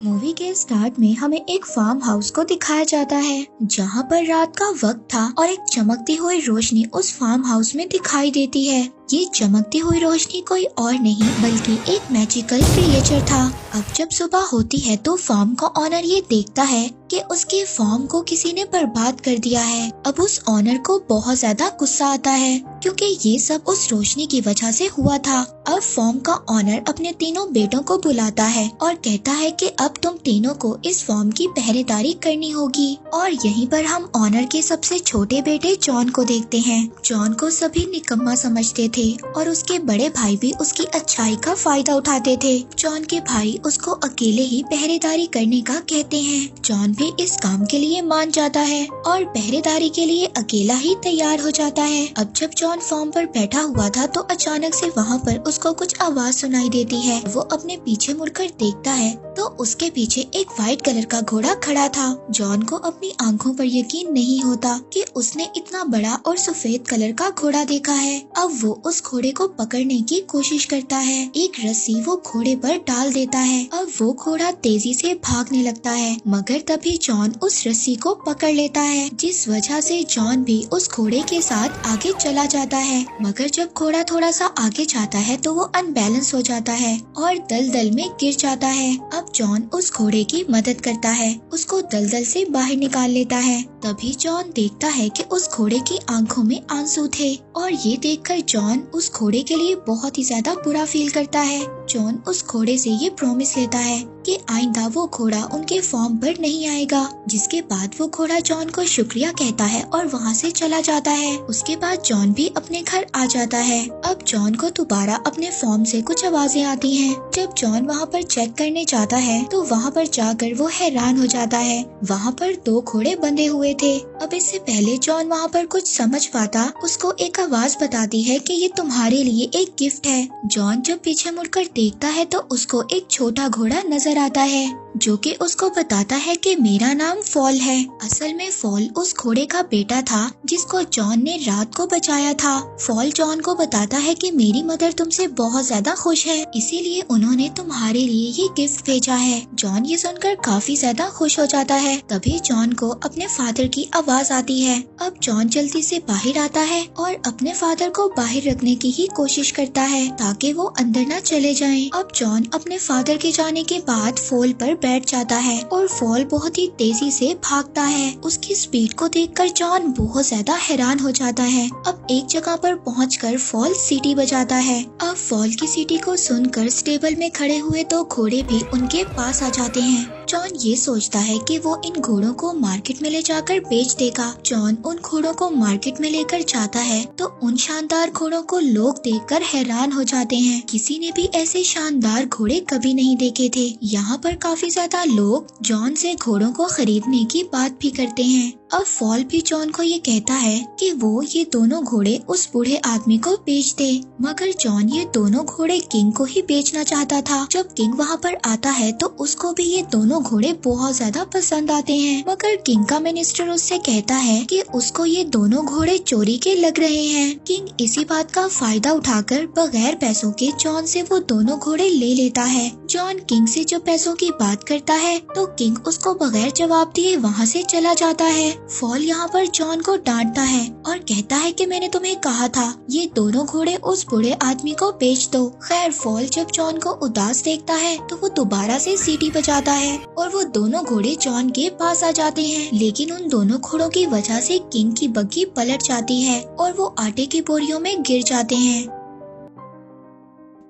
Movie के start में हमें एक फार्म हाउस को दिखाया जाता है जहाँ पर रात का वक्त था और एक चमकती हुई रोशनी उस फार्म हाउस में दिखाई देती है। ये चमकती हुई रोशनी कोई और नहीं बल्कि एक मैजिकल क्रिएचर था। अब जब सुबह होती है तो फार्म का ऑनर ये देखता है कि उसके फार्म को किसी ने बर्बाद कर दिया है। अब उस ऑनर को बहुत ज्यादा गुस्सा आता है क्योंकि ये सब उस रोशनी की वजह से हुआ था। अब फार्म का ऑनर अपने तीनों बेटों को बुलाता है और कहता है कि अब तुम तीनों को इस फार्म की पहरेदारी करनी होगी। और यहीं पर हम ऑनर के सबसे छोटे बेटे जॉन को देखते हैं। जॉन को सभी निकम्मा समझते थे और उसके बड़े भाई भी उसकी अच्छाई का फायदा उठाते थे। जॉन के भाई उसको अकेले ही पहरेदारी करने का कहते हैं। जॉन भी इस काम के लिए मान जाता है और पहरेदारी के लिए अकेला ही तैयार हो जाता है। अब जब जॉन फार्म पर बैठा हुआ था तो अचानक से वहाँ पर उसको कुछ आवाज सुनाई देती है। वो अपने पीछे मुड़कर देखता है तो उसके पीछे एक व्हाइट कलर का घोड़ा खड़ा था। जॉन को अपनी आंखों पर यकीन नहीं होता कि उसने इतना बड़ा और सफेद कलर का घोड़ा देखा है। अब वो उस घोड़े को पकड़ने की कोशिश करता है। एक रस्सी वो घोड़े पर डाल देता है। अब वो घोड़ा तेजी से भागने लगता है मगर तभी जॉन उस रस्सी को पकड़ लेता है, जिस वजह से जॉन भी उस घोड़े के साथ आगे चला जाता है। मगर जब घोड़ा थोड़ा सा आगे जाता है तो वो अनबैलेंस हो जाता है और दलदल में गिर जाता है। अब जॉन उस घोड़े की मदद करता है, उसको दलदल से बाहर निकाल लेता है। तभी जॉन देखता है कि उस घोड़े की आंखों में आंसू थे और ये देखकर जॉन उस घोड़े के लिए बहुत ही ज्यादा बुरा फील करता है। जॉन उस घोड़े से ये प्रॉमिस लेता है कि आइंदा वो घोड़ा उनके फार्म पर नहीं आएगा। जिसके बाद वो घोड़ा जॉन को शुक्रिया कहता है और वहाँ से चला जाता है। उसके बाद जॉन भी अपने घर आ जाता है। अब जॉन को दोबारा अपने फार्म से कुछ आवाजें आती हैं। जब जॉन वहाँ पर चेक करने जाता है तो वहाँ पर जाकर वो हैरान हो जाता है। वहाँ पर 2 घोड़े बंधे हुए थे। अब इससे पहले जॉन वहाँ पर कुछ समझ पाता, उसको एक आवाज बताती है कि ये तुम्हारे लिए एक गिफ्ट है। जॉन जब पीछे मुड़कर देखता है तो उसको एक छोटा घोड़ा नजर आता है जो कि उसको बताता है कि मेरा नाम फॉल है। असल में फॉल उस घोड़े का बेटा था जिसको जॉन ने रात को बचाया था। फॉल जॉन को बताता है कि मेरी मदर तुमसे बहुत ज्यादा खुश है, इसीलिए उन्होंने तुम्हारे लिए ये गिफ्ट भेजा है। जॉन ये सुनकर काफी ज्यादा खुश हो जाता है। तभी जॉन को अपने फादर की आवाज आती है। अब जॉन जल्दी से बाहर आता है और अपने फादर को बाहर रखने की ही कोशिश करता है ताकि वो अंदर न चले जाएं। अब जॉन अपने फादर के जाने के बाद फॉल पर बैठ जाता है और फॉल बहुत ही तेजी से भागता है। उसकी स्पीड को देखकर जॉन बहुत ज्यादा हैरान हो जाता है। अब एक जगह पर पहुंचकर फॉल सीटी बजाता है। अब फॉल की सीटी को सुनकर स्टेबल में खड़े हुए 2 घोड़े भी उनके पास आ जाते हैं। जॉन ये सोचता है कि वो इन घोड़ों को मार्केट में ले जाकर बेच देगा। जॉन उन घोड़ों को मार्केट में लेकर जाता है तो उन शानदार घोड़ों को लोग देखकर हैरान हो जाते हैं। किसी ने भी ऐसे शानदार घोड़े कभी नहीं देखे थे। यहाँ पर काफी ज्यादा लोग जॉन से घोड़ों को खरीदने की बात भी करते हैं। अब फॉल भी जॉन को ये कहता है कि वो ये दोनों घोड़े उस बूढ़े आदमी को बेच दे, मगर जॉन ये दोनों घोड़े किंग को ही बेचना चाहता था। जब किंग वहाँ पर आता है तो उसको भी ये दोनों घोड़े बहुत ज्यादा पसंद आते हैं, मगर किंग का मिनिस्टर उससे कहता है कि उसको ये दोनों घोड़े चोरी के लग रहे हैं। किंग इसी बात का फायदा उठाकर बगैर पैसों के जॉन से वो दोनों घोड़े ले लेता है। जॉन किंग से जो पैसों की बात करता है तो किंग उसको बगैर जवाब दिए वहाँ से चला जाता है। फॉल यहाँ पर जॉन को डांटता है और कहता है कि मैंने तुम्हें कहा था ये दोनों घोड़े उस बूढ़े आदमी को बेच दो। खैर फॉल जब जॉन को उदास देखता है तो वो दोबारा से सीटी बजाता है और वो दोनों घोड़े जॉन के पास आ जाते हैं, लेकिन उन दोनों घोड़ों की वजह से किंग की बग्गी पलट जाती है और वो आटे की बोरियों में गिर जाते हैं।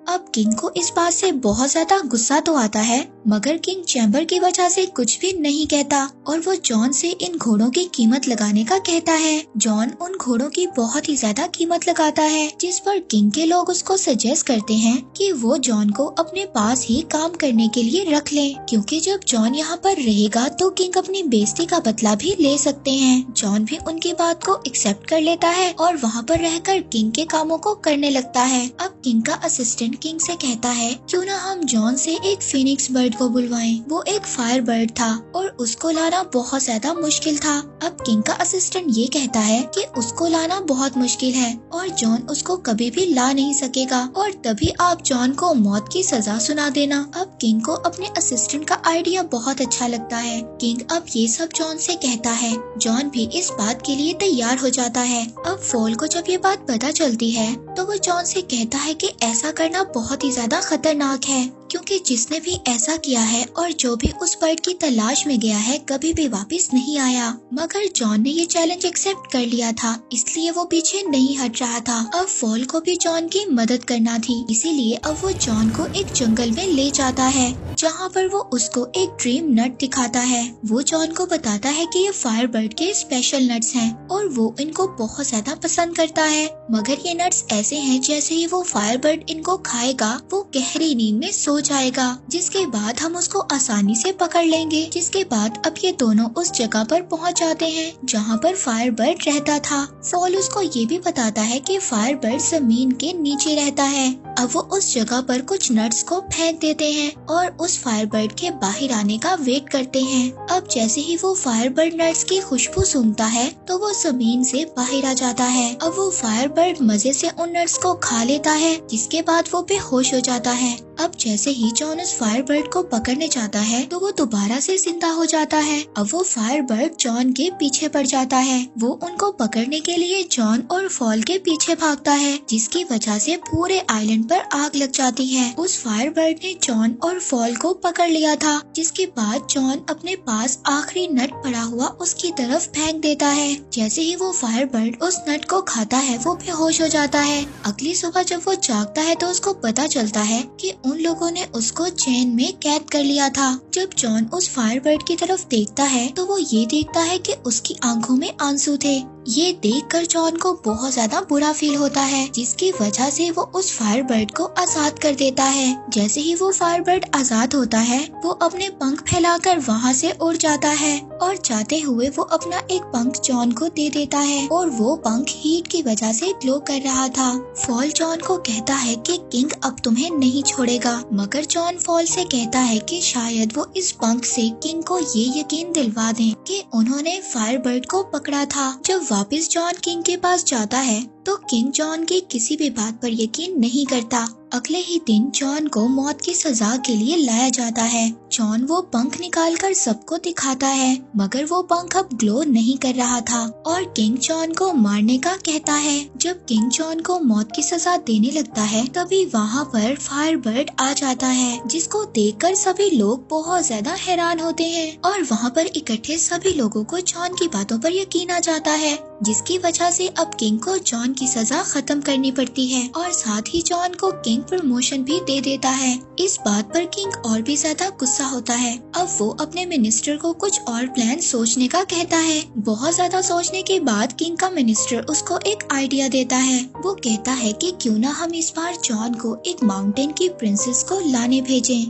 अब किंग को इस बात से बहुत ज्यादा गुस्सा तो आता है, मगर किंग चैम्बर की वजह से कुछ भी नहीं कहता और वो जॉन से इन घोड़ों की कीमत लगाने का कहता है। जॉन उन घोड़ों की बहुत ही ज्यादा कीमत लगाता है, जिस पर किंग के लोग उसको सजेस्ट करते हैं कि वो जॉन को अपने पास ही काम करने के लिए रख ले, क्योंकि जब जॉन यहाँ पर रहेगा तो किंग अपनी बेइज्जती का बदला भी ले सकते हैं। जॉन भी उनकी बात को एक्सेप्ट कर लेता है और वहाँ पर रहकर किंग के कामों को करने लगता है। अब किंग का असिस्टेंट किंग से कहता है क्यों ना हम जॉन से एक फिनिक्स बर्ड को बुलवाएं। वो एक फायर बर्ड था और उसको लाना बहुत ज्यादा मुश्किल था। अब किंग का असिस्टेंट ये कहता है कि उसको लाना बहुत मुश्किल है और जॉन उसको कभी भी ला नहीं सकेगा और तभी आप जॉन को मौत की सजा सुना देना। अब किंग को अपने असिस्टेंट का आइडिया बहुत अच्छा लगता है। किंग अब ये सब जॉन से कहता है। जॉन भी इस बात के लिए तैयार हो जाता है। अब फॉल को जब ये बात पता चलती है तो वो जॉन से कहता है कि ऐसा करना बहुत ही ज्यादा खतरनाक है, क्योंकि जिसने भी ऐसा किया है और जो भी उस बर्ड की तलाश में गया है कभी भी वापस नहीं आया। मगर जॉन ने ये चैलेंज एक्सेप्ट कर लिया था, इसलिए वो पीछे नहीं हट रहा था। अब फॉल को भी जॉन की मदद करना थी, इसीलिए अब वो जॉन को एक जंगल में ले जाता है, जहाँ पर वो उसको एक ड्रीम नट दिखाता है। वो जॉन को बताता है कि ये फायर बर्ड के स्पेशल नट्स हैं और वो इनको बहुत ज्यादा पसंद करता है। मगर ये नट्स ऐसे हैं जैसे ही वो फायर बर्ड इनको खाएगा वो गहरी नींद में सो जाएगा, जिसके बाद हम उसको आसानी से पकड़ लेंगे। जिसके बाद अब ये दोनों उस जगह पर पहुंच जाते हैं जहां पर फायर बर्ड रहता था। फॉल उसको ये भी बताता है कि फायर बर्ड जमीन के नीचे रहता है। अब वो उस जगह पर कुछ नट्स को फेंक देते हैं और उस फायर बर्ड के बाहर आने का वेट करते हैं। अब जैसे ही वो फायर बर्ड नट्स की खुशबू सूंघता है तो वो जमीन से बाहर आ जाता है। अब वो फायर बर्ड मजे से उन नट्स को खा लेता है, जिसके बाद वो बेहोश हो जाता है। अब जैसे ही जॉन उस फायर बर्ड को पकड़ने जाता है तो वो दोबारा से जिंदा हो जाता है। अब वो फायर बर्ड जॉन के पीछे पड़ जाता है। वो उनको पकड़ने के लिए जॉन और फॉल के पीछे भागता है, जिसकी वजह से पूरे आइलैंड पर आग लग जाती है। उस फायर बर्ड ने जॉन और फॉल को पकड़ लिया था, जिसके बाद जॉन अपने पास आखिरी नट पड़ा हुआ उसकी तरफ फेंक देता है। जैसे ही वो फायर बर्ड उस नट को खाता है वो बेहोश हो जाता है। अगली सुबह जब वो जागता है तो उसको पता चलता है कि उन लोगों ने उसको चेन में कैद कर लिया था। जब जॉन उस फायर बर्ड की तरफ देखता है तो वो ये देखता है कि उसकी आंखों में आंसू थे। ये देखकर जॉन को बहुत ज्यादा बुरा फील होता है, जिसकी वजह से वो उस फायर बर्ड को आजाद कर देता है। जैसे ही वो फायर बर्ड आजाद होता है वो अपने पंख फैलाकर वहाँ से उड़ जाता है और जाते हुए वो अपना एक पंख जॉन को दे देता है और वो पंख हीट की वजह से ग्लो कर रहा था। फॉल जॉन को कहता है कि किंग अब तुम्हें नहीं छोड़ेगा, मगर जॉन फॉल से कहता है कि शायद वो इस पंख से किंग को ये यकीन दिलवा दें कि उन्होंने फायर बर्ड को पकड़ा था। जब वापस जॉन किंग के पास जाता है तो किंग जॉन की किसी भी बात पर यकीन नहीं करता। अगले ही दिन जॉन को मौत की सजा के लिए लाया जाता है। जॉन वो पंख निकालकर सबको दिखाता है, मगर वो पंख अब ग्लो नहीं कर रहा था और किंग जॉन को मारने का कहता है। जब किंग जॉन को मौत की सजा देने लगता है तभी वहाँ पर फायर बर्ड आ जाता है, जिसको देखकर सभी लोग बहुत ज्यादा हैरान होते हैं और वहाँ पर इकट्ठे सभी लोगों को जॉन की बातों पर यकीन आ जाता है, जिसकी वजह से अब किंग को जॉन की सजा खत्म करनी पड़ती है और साथ ही जॉन को किंग प्रमोशन भी दे देता है। इस बात पर किंग और भी ज्यादा गुस्सा होता है। अब वो अपने मिनिस्टर को कुछ और प्लान सोचने का कहता है। बहुत ज्यादा सोचने के बाद किंग का मिनिस्टर उसको एक आइडिया देता है। वो कहता है कि क्यों ना हम इस बार जॉन को एक माउंटेन की प्रिंसेस को लाने भेजें।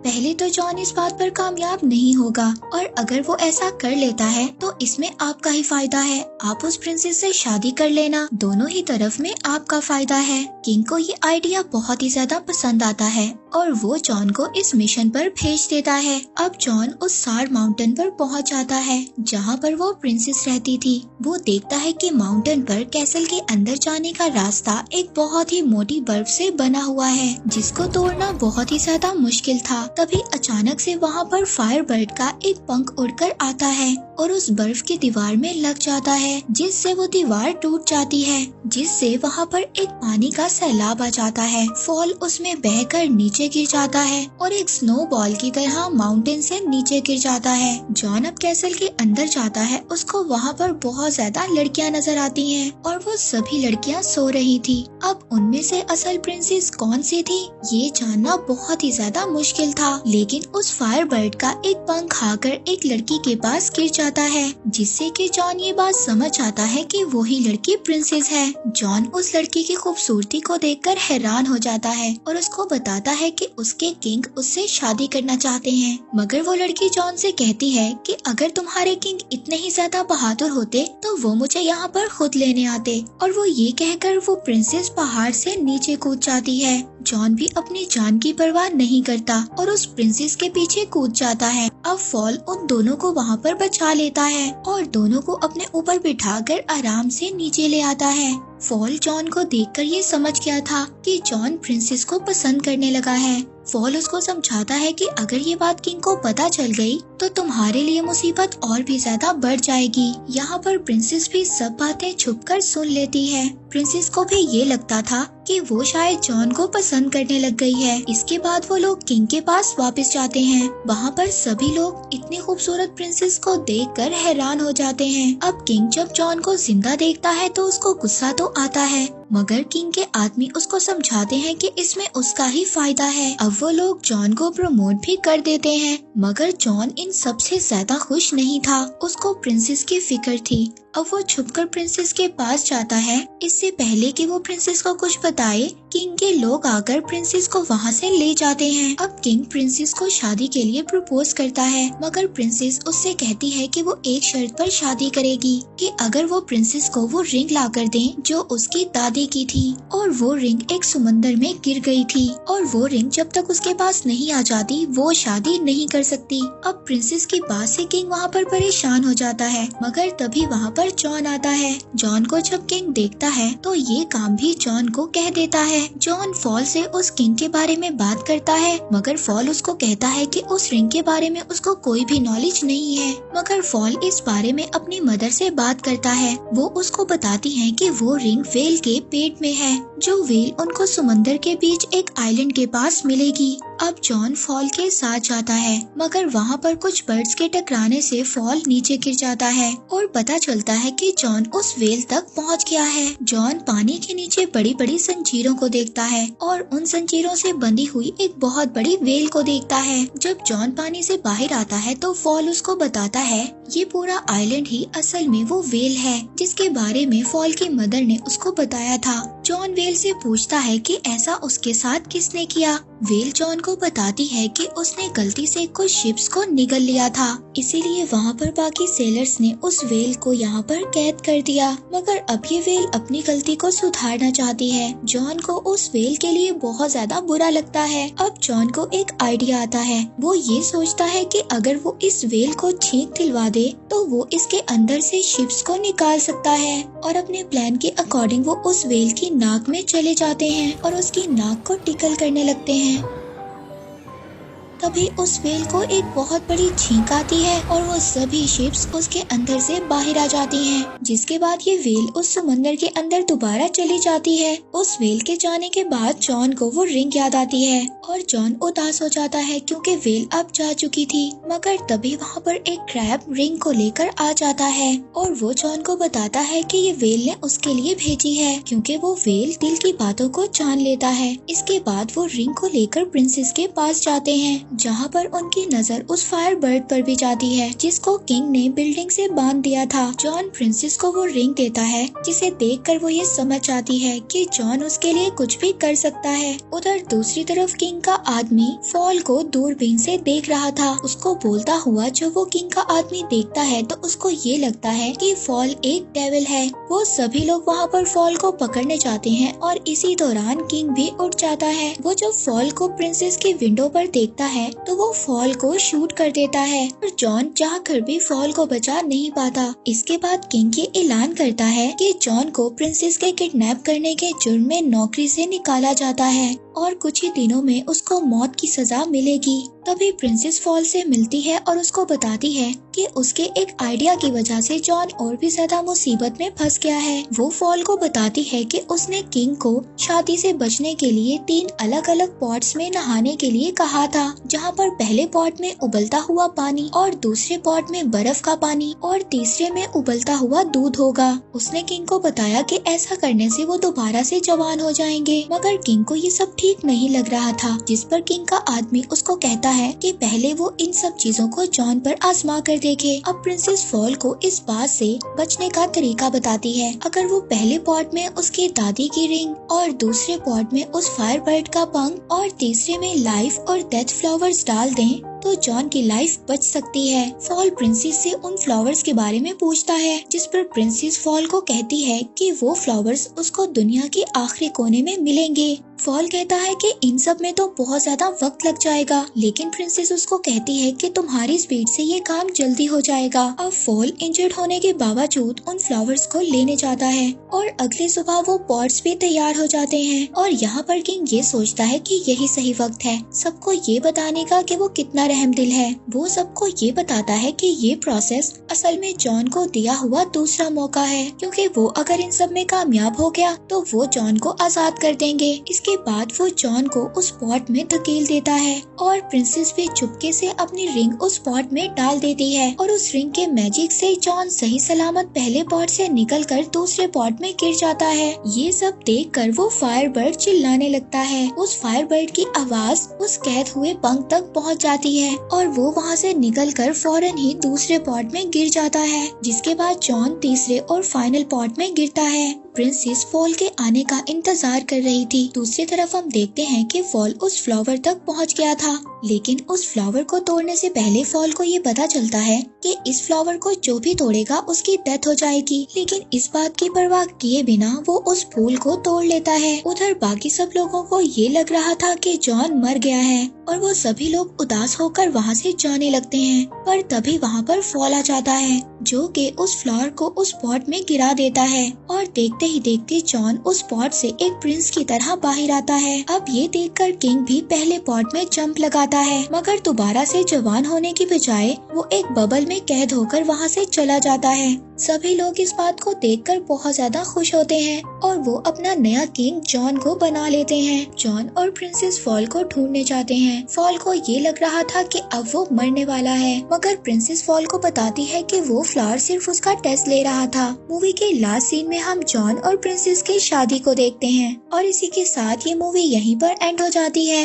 पहले तो जॉन इस बात पर कामयाब नहीं होगा और अगर वो ऐसा कर लेता है तो इसमें आपका ही फायदा है। आप उस प्रिंसेस से शादी कर लेना, दोनों ही तरफ में आपका फायदा है। किंग को ये आइडिया बहुत ही ज्यादा पसंद आता है और वो जॉन को इस मिशन पर भेज देता है। अब जॉन उस सार माउंटेन पर पहुंच जाता है जहां पर वो प्रिंसेस रहती थी। वो देखता है कि माउंटेन पर कैसल के अंदर जाने का रास्ता एक बहुत ही मोटी बर्फ से बना हुआ है, जिसको तोड़ना बहुत ही ज्यादा मुश्किल था। तभी अचानक से वहाँ पर फायर बर्ड का एक पंख उड़कर आता है और उस बर्फ की दीवार में लग जाता है, जिससे वो दीवार टूट जाती है, जिससे वहाँ पर एक पानी का सैलाब आ जाता है। फॉल उसमें बहकर नीचे गिर जाता है और एक स्नो बॉल की तरह माउंटेन से नीचे गिर जाता है। जॉन अब कैसल के अंदर जाता है। उसको वहाँ पर बहुत ज्यादा लड़कियाँ नजर आती हैं और वो सभी लड़कियाँ सो रही थी। अब उनमें से असल प्रिंसेस कौन सी थी ये जानना बहुत ही ज्यादा मुश्किल था, लेकिन उस फायर बर्ड का एक पंख खाकर एक लड़की के पास गिर जाता है, जिससे कि जॉन ये बात समझ आता है कि वही लड़की प्रिंसेस है। जॉन उस लड़की की खूबसूरती को देखकर हैरान हो जाता है और उसको बताता है कि उसके किंग उससे शादी करना चाहते हैं, मगर वो लड़की जॉन से कहती है कि अगर तुम्हारे किंग इतने ही ज्यादा बहादुर होते तो वो मुझे यहाँ पर खुद लेने आते। और वो ये कहकर वो प्रिंसेस पहाड़ से नीचे कूद जाती है। जॉन भी अपनी जान की परवाह नहीं करता और उस प्रिंसेस के पीछे कूद जाता है। अब फॉल उन दोनों को वहाँ पर बचा लेता है और दोनों को अपने ऊपर बिठाकर आराम से नीचे ले आता है। फॉल जॉन को देखकर ये समझ गया था कि जॉन प्रिंसेस को पसंद करने लगा है। फॉल उसको समझाता है कि अगर ये बात किंग को पता चल गई तो तुम्हारे लिए मुसीबत और भी ज्यादा बढ़ जाएगी। यहाँ पर प्रिंसेस भी सब बातें छुपकर सुन लेती है। प्रिंसेस को भी ये लगता था कि वो शायद जॉन को पसंद करने लग गई है। इसके बाद वो लोग किंग के पास वापस जाते हैं। वहाँ पर सभी लोग इतनी खूबसूरत प्रिंसेस को देखकर हैरान हो जाते हैं। अब किंग जब जॉन को जिंदा देखता है तो उसको गुस्सा तो आता है, मगर किंग के आदमी उसको समझाते हैं कि इसमें उसका ही फायदा है। अब वो लोग जॉन को प्रमोट भी कर देते हैं, मगर जॉन इन सबसे ज्यादा खुश नहीं था। उसको प्रिंसेस की फिक्र थी। अब वो छुपकर प्रिंसेस के पास जाता है। इससे पहले कि वो प्रिंसेस को कुछ बताए, किंग के लोग आकर प्रिंसेस को वहाँ से ले जाते हैं। अब किंग प्रिंसेस को शादी के लिए प्रपोज करता है, मगर प्रिंसेस उससे कहती है कि वो एक शर्त पर शादी करेगी कि अगर वो प्रिंसेस को वो रिंग ला कर दे जो उसकी दादी की थी। और वो रिंग एक समंदर में गिर गई थी और वो रिंग जब तक उसके पास नहीं आ जाती वो शादी नहीं कर सकती। अब प्रिंसेस की बात से किंग वहाँ पर परेशान हो जाता है, मगर तभी वहाँ पर जॉन आता है। जॉन को जब किंग देखता है तो ये काम भी जॉन को कह देता है। जॉन फॉल से उस किंग के बारे में बात करता है, मगर फॉल उसको कहता है कि उस रिंग के बारे में उसको कोई भी नॉलेज नहीं है। मगर फॉल इस बारे में अपनी मदर से बात करता है। वो उसको बताती है कि वो रिंग वेल के पेट में है, जो वेल उनको समंदर के बीच एक आइलैंड के पास मिलेगी। अब जॉन फॉल के साथ जाता है, मगर वहाँ पर कुछ बर्ड्स के टकराने से फॉल नीचे गिर जाता है और पता चलता है कि जॉन उस वेल तक पहुँच गया है। जॉन पानी के नीचे बड़ी बड़ी जंजीरों को देखता है और उन जंजीरों से बंधी हुई एक बहुत बड़ी वेल को देखता है। जब जॉन पानी से बाहर आता है तो फॉल उसको बताता है ये पूरा आइलैंड ही असल में वो वेल है जिसके बारे में फॉल की मदर ने उसको बताया था। जॉन वेल से पूछता है कि ऐसा उसके साथ किसने किया। वेल जॉन को बताती है कि उसने गलती से कुछ शिप्स को निगल लिया था, इसीलिए वहाँ पर बाकी सेलर्स ने उस वेल को यहाँ पर कैद कर दिया। मगर अब ये वेल अपनी गलती को सुधारना चाहती है। जॉन को उस वेल के लिए बहुत ज्यादा बुरा लगता है। अब जॉन को एक आइडिया आता है। वो ये सोचता है कि अगर वो इस वेल को छींक दिलवा दे तो वो इसके अंदर से शिप्स को निकाल सकता है। और अपने प्लान के अकॉर्डिंग वो उस वेल की नाक में चले जाते हैं और उसकी नाक को टिकल करने लगते हैं। तभी उस वेल को एक बहुत बड़ी छींक आती है और वो सभी शिप्स उसके अंदर से बाहर आ जाती हैं। जिसके बाद ये वेल उस समंदर के अंदर दोबारा चली जाती है। उस वेल के जाने के बाद जॉन को वो रिंग याद आती है और जॉन उदास हो जाता है क्योंकि वेल अब जा चुकी थी। मगर तभी वहाँ पर एक क्रैब रिंग को लेकर आ जाता है और वो जॉन को बताता है कि ये वेल ने उसके लिए भेजी है, क्योंकि वो वेल दिल की बातों को जान लेता है। इसके बाद वो रिंग को लेकर प्रिंसेस के पास जाते हैं, जहाँ पर उनकी नजर उस फायर बर्ड पर भी जाती है जिसको किंग ने बिल्डिंग से बांध दिया था। जॉन प्रिंसेस को वो रिंग देता है, जिसे देखकर वो ये समझ जाती है कि जॉन उसके लिए कुछ भी कर सकता है। उधर दूसरी तरफ किंग का आदमी फॉल को दूरबीन से देख रहा था। उसको बोलता हुआ जब वो किंग का आदमी देखता है तो उसको ये लगता है कि फॉल एक डेविल है। वो सभी लोग वहाँ पर फॉल को पकड़ने जाते हैं और इसी दौरान किंग भी उठ जाता है। वो जब फॉल को प्रिंसेस की विंडो पर देखता है तो वो फॉल को शूट कर देता है और जॉन चाहकर भी फॉल को बचा नहीं पाता। इसके बाद किंग ये ऐलान करता है कि जॉन को प्रिंसेस के किडनैप करने के जुर्म में नौकरी से निकाला जाता है और कुछ ही दिनों में उसको मौत की सजा मिलेगी। तभी प्रिंसेस फॉल से मिलती है और उसको बताती है कि उसके एक आइडिया की वजह से जॉन और भी ज्यादा मुसीबत में फंस गया है। वो फॉल को बताती है कि उसने किंग को शादी से बचने के लिए 3 अलग अलग पॉट्स में नहाने के लिए कहा था, जहाँ पर पहले पॉट में उबलता हुआ पानी और दूसरे पॉट में बर्फ का पानी और तीसरे में उबलता हुआ दूध होगा। उसने किंग को बताया कि ऐसा करने से वो दोबारा से जवान हो जाएंगे, मगर किंग को ये सब ठीक नहीं लग रहा था, जिस पर किंग का आदमी उसको कहता है कि पहले वो इन सब चीजों को जॉन पर आजमा कर देखे। अब प्रिंसेस फॉल को इस बात से बचने का तरीका बताती है। अगर वो पहले पॉट में उसके दादी की रिंग और दूसरे पॉट में उस फायर बर्ड का पंख और तीसरे में लाइफ और डेथ फ्लावर्स डाल दें तो जॉन की लाइफ बच सकती है। फॉल प्रिंसेस से उन फ्लावर्स के बारे में पूछता है, जिस पर प्रिंसेस फॉल को कहती है कि वो फ्लावर्स उसको दुनिया के आखिरी कोने में मिलेंगे। फॉल कहता है कि इन सब में तो बहुत ज्यादा वक्त लग जाएगा, लेकिन प्रिंसेस उसको कहती है कि तुम्हारी स्पीड से ये काम जल्दी हो जाएगा। अब फॉल इंजर्ड होने के बावजूद उन फ्लावर्स को लेने जाता है और अगली सुबह वो पॉट्स भी तैयार हो जाते हैं और यहाँ पर किंग ये सोचता है कि यही सही वक्त है सबको ये बताने का कि वो कितना रहमदिल है। वो सबको ये बताता है कि ये प्रोसेस असल में जॉन को दिया हुआ दूसरा मौका है, क्योंकि वो अगर इन सब में कामयाब हो गया तो वो जॉन को आजाद कर देंगे। इसके बाद वो जॉन को उस पॉट में धकेल देता है और प्रिंसेस भी चुपके से अपनी रिंग उस पॉट में डाल देती है और उस रिंग के मैजिक से जॉन सही सलामत पहले पॉट से निकलकर दूसरे पॉट में गिर जाता है। ये सब देखकर वो फायर बर्ड चिल्लाने लगता है। उस फायर बर्ड की आवाज उस कैद हुए पंख तक पहुंच जाती है और वो वहां से निकलकर फौरन ही दूसरे पॉट में गिर जाता है, जिसके बाद जॉन तीसरे और फाइनल पॉट में गिरता है। प्रिंसेस फॉल के आने का इंतजार कर रही थी। दूसरी तरफ हम देखते हैं कि फॉल उस फ्लावर तक पहुंच गया था, लेकिन उस फ्लावर को तोड़ने से पहले फॉल को ये पता चलता है कि इस फ्लावर को जो भी तोड़ेगा उसकी डेथ हो जाएगी। लेकिन इस बात की परवाह किए बिना वो उस फूल को तोड़ लेता है। उधर बाकी सब लोगों को ये लग रहा था कि जॉन मर गया है और वो सभी लोग उदास होकर वहाँ से जाने लगते हैं, पर तभी वहाँ पर फॉल आ जाता है जो कि उस फ्लावर को उस पॉट में गिरा देता है और देखते ही देखते जॉन उस पॉट से एक प्रिंस की तरह बाहर आता है। अब ये देखकर किंग भी पहले पॉट में जंप लगाता है, मगर दोबारा से जवान होने की बजाय वो एक बबल में कैद होकर वहाँ से चला जाता है। सभी लोग इस बात को देखकर बहुत ज्यादा खुश होते हैं और वो अपना नया किंग जॉन को बना लेते हैं। जॉन और प्रिंसेस फॉल को ढूंढने जाते हैं। फॉल को ये लग रहा था कि अब वो मरने वाला है, मगर प्रिंसेस फॉल को बताती है कि वो फ्लावर सिर्फ उसका टेस्ट ले रहा था। मूवी के लास्ट सीन में हम जॉन और प्रिंसेस की शादी को देखते हैं और इसी के साथ ये मूवी यहीं पर एंड हो जाती है।